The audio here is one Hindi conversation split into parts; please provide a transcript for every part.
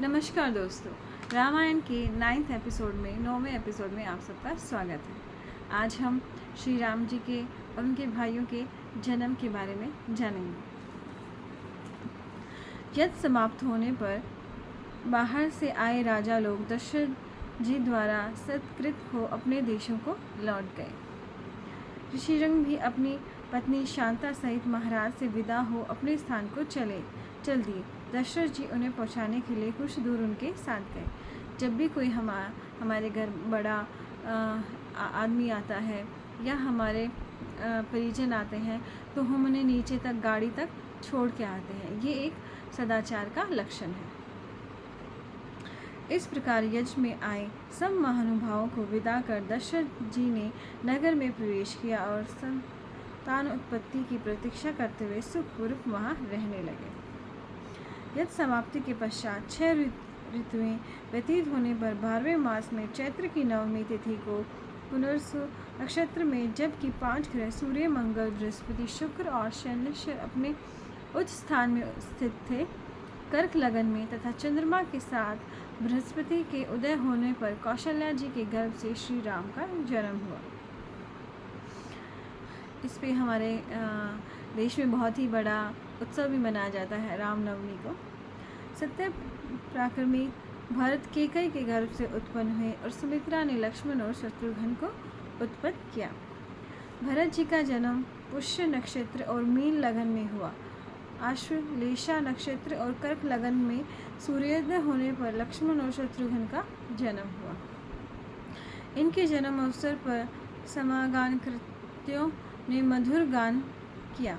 नमस्कार दोस्तों, रामायण के 9th एपिसोड में 9वें एपिसोड में आप सबका स्वागत है। आज हम श्री राम जी के और उनके भाइयों के जन्म के बारे में जानेंगे। युद्ध समाप्त होने पर बाहर से आए राजा लोग दशरथ जी द्वारा सत्कृत हो अपने देशों को लौट गए। ऋषिरंग भी अपनी पत्नी शांता सहित महाराज से विदा हो अपने स्थान को चल दिए। दशरथ जी उन्हें पहुंचाने के लिए कुछ दूर उनके साथ गए। जब भी कोई हमारे घर बड़ा आदमी आता है या हमारे परिजन आते हैं तो हम उन्हें नीचे तक गाड़ी तक छोड़ के आते हैं। ये एक सदाचार का लक्षण है। इस प्रकार यज्ञ में आए सब महानुभावों को विदा कर दशरथ जी ने नगर में प्रवेश किया और संतान उत्पत्ति की प्रतीक्षा करते हुए सुखपूर्वक वहाँ रहने लगे। यज्ञ समाप्ति के पश्चात 6 ऋतुएं व्यतीत होने पर 12वें मास में चैत्र की नवमी तिथि को पुनर्सु नक्षत्र में, जबकि 5 ग्रह सूर्य, मंगल, बृहस्पति, शुक्र और शनिश्चर अपने उच्च स्थान में स्थित थे, कर्क लगन में तथा चंद्रमा के साथ बृहस्पति के उदय होने पर कौशल्या जी के गर्भ से श्री राम का जन्म हुआ। इस पे हमारे देश में बहुत ही बड़ा उत्सव भी मनाया जाता है रामनवमी को। सत्य पराक्रमी भरत केकई के गर्भ से उत्पन्न हुए और सुमित्रा ने लक्ष्मण और शत्रुघ्न को उत्पन्न किया। भरत जी का जन्म पुष्य नक्षत्र और मीन लगन में हुआ। आश्लेषा नक्षत्र और कर्क लगन में सूर्योदय होने पर लक्ष्मण और शत्रुघ्न का जन्म हुआ। इनके जन्म अवसर पर समागान कृत्यों ने मधुर गान किया।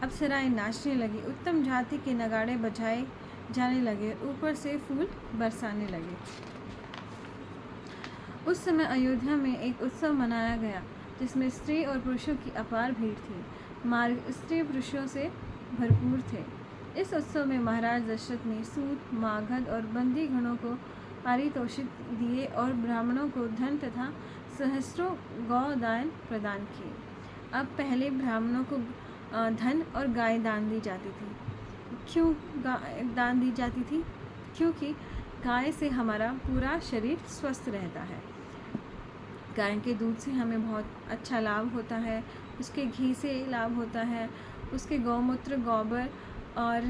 अप्सराएं नाचने लगी, उत्तम जाति के नगाड़े बजाए जाने लगे, ऊपर से फूल बरसाने लगे। उस समय अयोध्या में एक उत्सव मनाया गया जिसमें स्त्री और पुरुषों की अपार भीड़ थी। मार्ग स्त्री पुरुषों से भरपूर थे। इस उत्सव में महाराज दशरथ ने सूत, मागध और बंदी गणों को पारितोषिक दिए और ब्राह्मणों को धन तथा सहस्रों गौदान प्रदान किए। अब पहले ब्राह्मणों को धन और गाय दान दी जाती थी। क्यों दान दी जाती थी? क्योंकि गाय से हमारा पूरा शरीर स्वस्थ रहता है। गाय के दूध से हमें बहुत अच्छा लाभ होता है, उसके घी से लाभ होता है, उसके गौमूत्र, गोबर और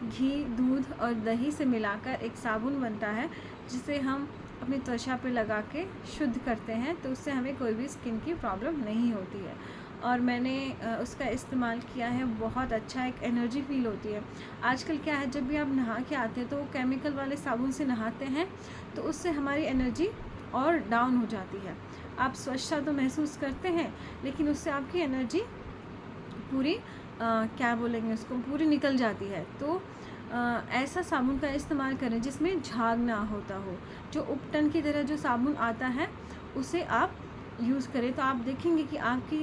घी, दूध और दही से मिलाकर एक साबुन बनता है जिसे हम अपनी त्वचा पे लगा के शुद्ध करते हैं, तो उससे हमें कोई भी स्किन की प्रॉब्लम नहीं होती है। और मैंने उसका इस्तेमाल किया है, बहुत अच्छा एक एनर्जी फील होती है। आजकल क्या है, जब भी आप नहा के आते हैं तो वो केमिकल वाले साबुन से नहाते हैं तो उससे हमारी एनर्जी और डाउन हो जाती है। आप स्वच्छता तो महसूस करते हैं लेकिन उससे आपकी एनर्जी पूरी क्या बोलेंगे उसको, पूरी निकल जाती है। तो ऐसा साबुन का इस्तेमाल करें जिसमें झाग ना होता हो। जो उपटन की तरह जो साबुन आता है उसे आप यूज़ करें तो आप देखेंगे कि आपकी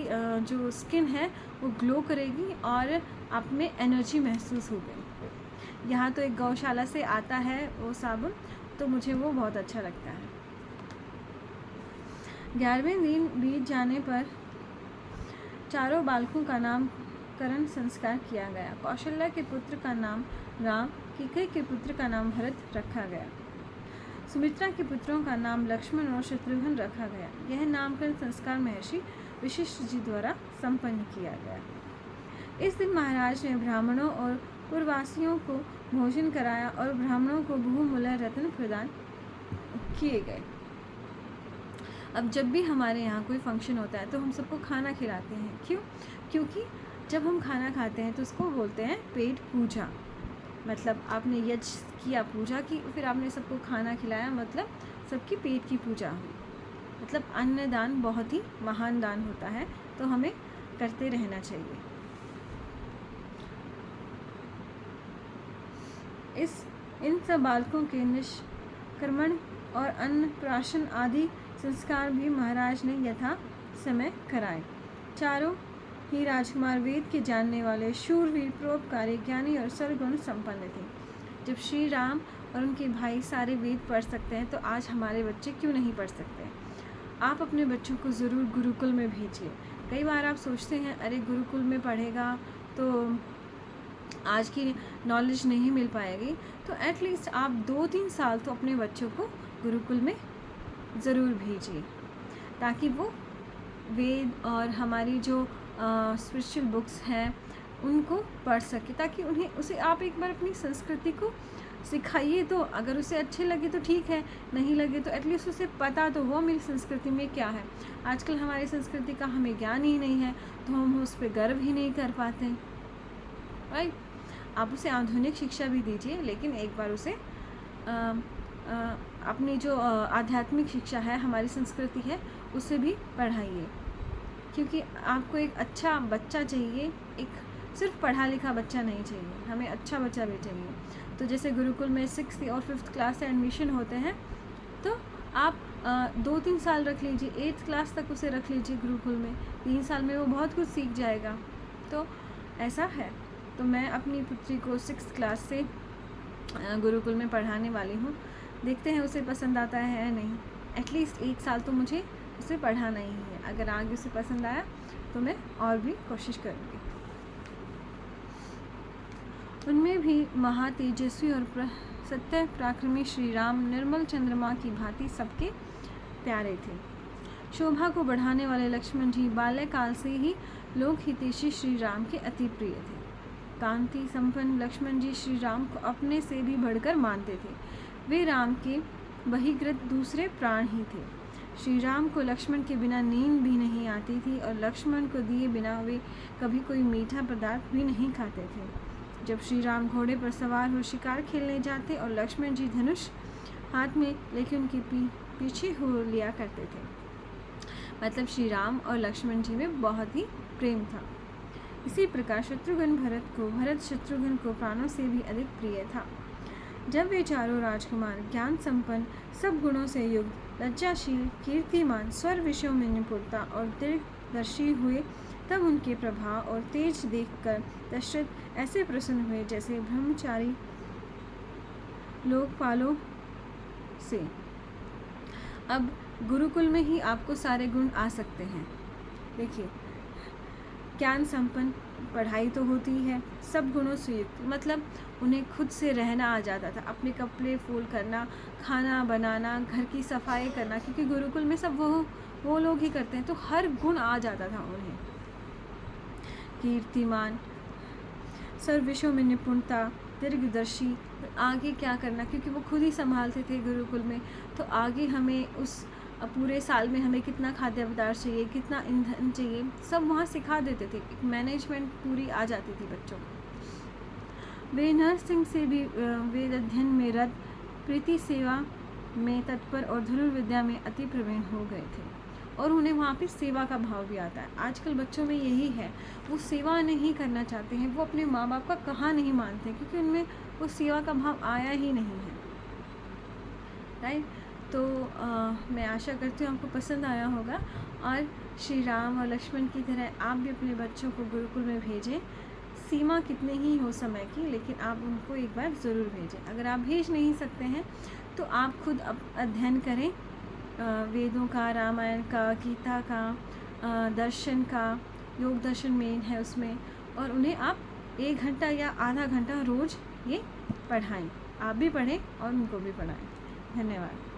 जो स्किन है वो ग्लो करेगी और आप में एनर्जी महसूस होगी। यहाँ तो एक गौशाला से आता है वो साबुन, तो मुझे वो बहुत अच्छा लगता है। 11वें दिन बीत जाने पर चारों बालकों का नामकरण संस्कार किया गया। कौशल्या के पुत्र का नाम राम, केकई के पुत्र का नाम भरत रखा गया। सुमित्रा के पुत्रों का नाम लक्ष्मण और शत्रुघ्न रखा गया। यह नामकरण संस्कार महर्षि वशिष्ठ जी द्वारा संपन्न किया गया। इस दिन महाराज ने ब्राह्मणों और पुरवासियों को भोजन कराया और ब्राह्मणों को बहुमूल्य रत्न प्रदान किए गए। अब जब भी हमारे यहाँ कोई फंक्शन होता है तो हम सबको खाना खिलाते हैं। क्यों? क्योंकि जब हम खाना खाते हैं तो उसको बोलते हैं पेट पूजा। मतलब आपने यज्ञ किया, पूजा की, फिर आपने सबको खाना खिलाया, मतलब सबकी पेट की पूजा हुई। मतलब अन्नदान बहुत ही महान दान होता है, तो हमें करते रहना चाहिए। इन सब बालकों के निष्क्रमण और अन्नप्राशन आदि संस्कार भी महाराज ने यथा समय कराए। चारों ही राजकुमार वेद के जानने वाले, शूरवीर, परोपकारी, ज्ञानी और सर्वगुण संपन्न थे। जब श्री राम और उनके भाई सारे वेद पढ़ सकते हैं तो आज हमारे बच्चे क्यों नहीं पढ़ सकते हैं? आप अपने बच्चों को ज़रूर गुरुकुल में भेजिए। कई बार आप सोचते हैं अरे गुरुकुल में पढ़ेगा तो आज की नॉलेज नहीं मिल पाएगी, तो एटलीस्ट आप 2-3 साल तो अपने बच्चों को गुरुकुल में ज़रूर भेजिए, ताकि वो वेद और हमारी जो स्पिरिचुअल बुक्स हैं उनको पढ़ सके, ताकि उसे आप एक बार अपनी संस्कृति को सिखाइए। तो अगर उसे अच्छे लगे तो ठीक है, नहीं लगे तो एटलीस्ट उसे पता तो हो मेरी संस्कृति में क्या है। आजकल हमारी संस्कृति का हमें ज्ञान ही नहीं है, तो हम उस पर गर्व ही नहीं कर पाते, राइट। आप उसे आधुनिक शिक्षा भी दीजिए, लेकिन एक बार उसे अपनी जो आध्यात्मिक शिक्षा है, हमारी संस्कृति है, उसे भी पढ़ाइए, क्योंकि आपको एक अच्छा बच्चा चाहिए, एक सिर्फ पढ़ा लिखा बच्चा नहीं चाहिए, हमें अच्छा बच्चा भी चाहिए। तो जैसे गुरुकुल में 6th और 5th क्लास से एडमिशन होते हैं, तो आप 2-3 साल रख लीजिए, 8th क्लास तक उसे रख लीजिए गुरुकुल में। 3 साल में वो बहुत कुछ सीख जाएगा। तो ऐसा है। तो मैं अपनी पुत्री को 6th क्लास से गुरुकुल में पढ़ाने वाली हूँ। देखते हैं उसे पसंद आता है या नहीं। एटलीस्ट 1 साल तो मुझे उसे पढ़ाना ही है। अगर आगे उसे पसंद आया तो मैं और भी कोशिश करूँगी। उनमें भी महातेजस्वी और सत्य पराक्रमी श्री राम निर्मल चंद्रमा की भांति सबके प्यारे थे। शोभा को बढ़ाने वाले लक्ष्मण जी बाल्यकाल से ही लोकहितैषी श्री राम के अति प्रिय थे। कांति संपन्न लक्ष्मण जी श्री राम को अपने से भी बढ़कर मानते थे। वे राम के बहिर्गत दूसरे प्राण ही थे। श्री राम को लक्ष्मण के बिना नींद भी नहीं आती थी और लक्ष्मण को दिए बिना वे कभी कोई मीठा पदार्थ भी नहीं खाते थे। जब श्री राम घोड़े पर सवार हो शिकार खेलने जाते और लक्ष्मण जी धनुष हाथ में लेके उनके पीछे हो लिया करते थे। मतलब श्री राम और लक्ष्मण जी में बहुत ही प्रेम था। इसी प्रकार भरत शत्रुघ्न को प्राणों से भी अधिक प्रिय था। जब वे चारों राजकुमार ज्ञान संपन्न, सब गुणों से युक्त, लज्जाशील, कीर्तिमान, स्वर विषयों में निपुणता और दीर्घदर्शी हुए, तब उनके प्रभाव और तेज देखकर दशरथ ऐसे प्रसन्न हुए जैसे ब्रह्मचारी लोकपालों से। अब गुरुकुल में ही आपको सारे गुण आ सकते हैं। देखिए, ज्ञान संपन्न, पढ़ाई तो होती है, सब गुणों से युक्त, मतलब उन्हें खुद से रहना आ जाता था, अपने कपड़े फोल्ड करना, खाना बनाना, घर की सफाई करना, क्योंकि गुरुकुल में सब वो लोग ही करते हैं, तो हर गुण आ जाता था उन्हें। कीर्तिमान, सर्व विषयों में निपुणता, दीर्घदर्शी, आगे क्या करना, क्योंकि वो खुद ही संभालते थे गुरुकुल में, तो आगे हमें उस पूरे साल में हमें कितना खाद्य पदार्थ चाहिए, कितना ईंधन चाहिए, सब वहाँ सिखा देते थे। एक मैनेजमेंट पूरी आ जाती थी बच्चों को। वे नरसिंह से भी वेद अध्ययन में रत, प्रीति सेवा में तत्पर और धनुर्विद्या में अति प्रवीण हो गए थे, और उन्हें वहाँ पे सेवा का भाव भी आता है। आजकल बच्चों में यही है, वो सेवा नहीं करना चाहते हैं, वो अपने माँ बाप का कहा नहीं मानते, क्योंकि उनमें वो सेवा का भाव आया ही नहीं है, राइट। तो मैं आशा करती हूँ आपको पसंद आया होगा, और श्री राम और लक्ष्मण की तरह आप भी अपने बच्चों को गुरुकुल में भेजें। सीमा कितने ही हो समय की, लेकिन आप उनको एक बार ज़रूर भेजें। अगर आप भेज नहीं सकते हैं तो आप खुद अध्ययन करें, वेदों का, रामायण का, गीता का, दर्शन का, योग दर्शन मेन है उसमें, और उन्हें आप 1 घंटा या आधा घंटा रोज़ ये पढ़ाएं। आप भी पढ़ें और उनको भी पढ़ाएं। धन्यवाद।